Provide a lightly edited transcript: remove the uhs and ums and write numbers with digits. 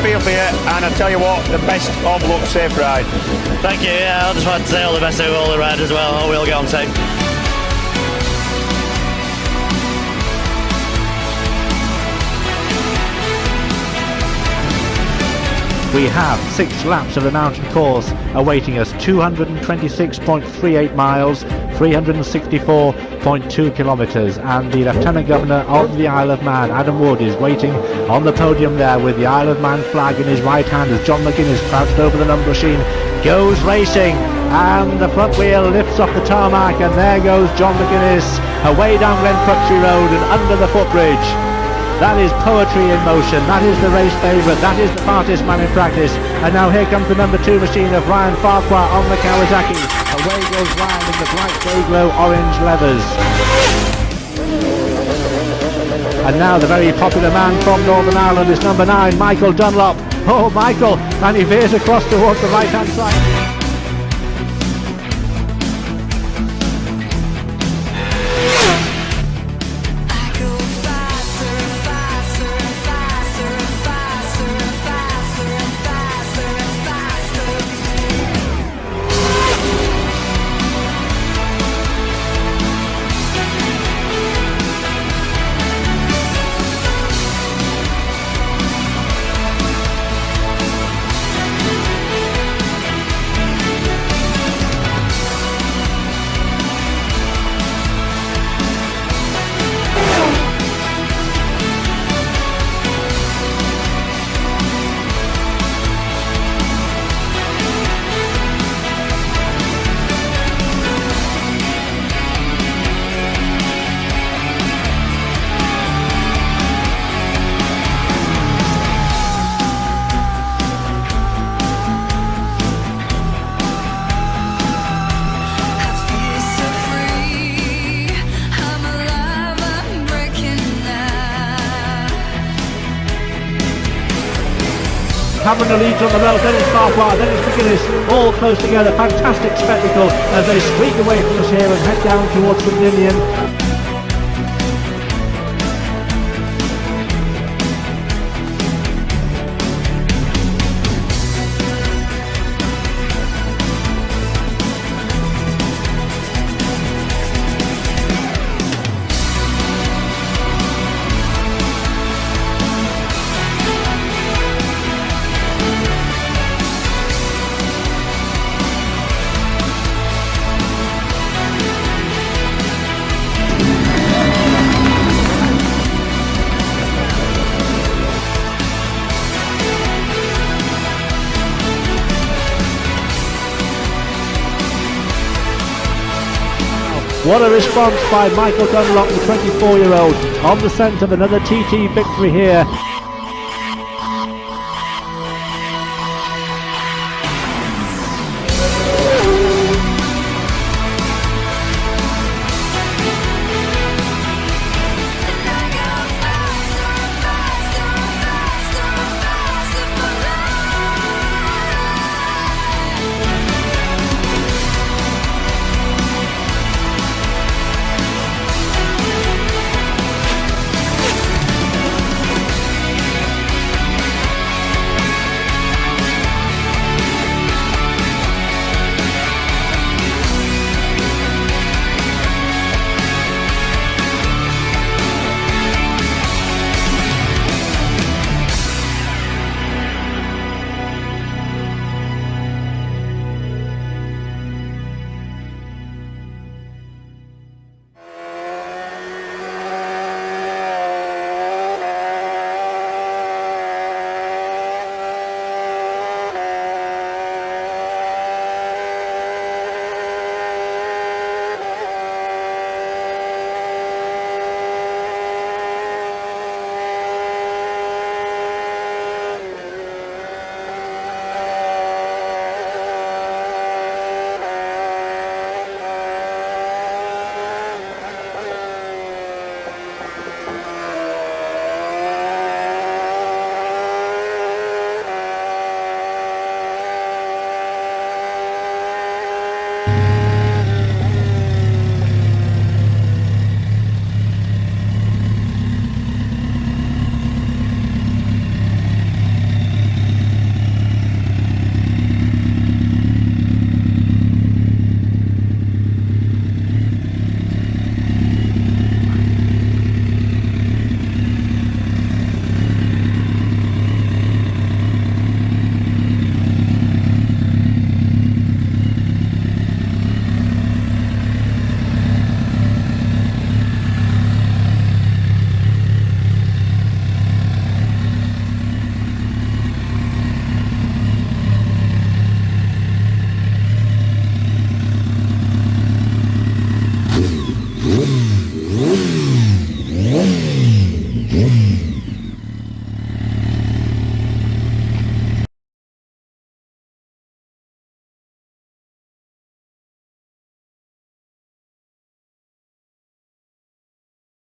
feel for you, and I tell you what, the best of luck, safe ride. Thank you. Yeah, I just want to say all the best to all the riders as well. I hope we all get on safe. We have 6 laps of the mountain course awaiting us, 226.38 miles, 364.2 kilometres, and the Lieutenant Governor of the Isle of Man, Adam Wood, is waiting on the podium there with the Isle of Man flag in his right hand as John McGuinness, crouched over the number machine, goes racing, and the front wheel lifts off the tarmac, and there goes John McGuinness away down Glen Crutchley Road and under the footbridge. That is poetry in motion. That is the race favourite. That is the fastest man in practice. And now here comes the number 2 machine of Ryan Farquhar on the Kawasaki. Away goes Ryan in the bright day-glow orange leathers. And now the very popular man from Northern Ireland is number 9, Michael Dunlop. Oh, Michael! And he veers across towards the right-hand side. Cameron leads on the road, then it's Farquhar, then it's McGuinness, all close together. Fantastic spectacle as they squeak away from us here and head down towards St Ninian. What a response by Michael Dunlop, the 24-year-old, on the scent of another TT victory here.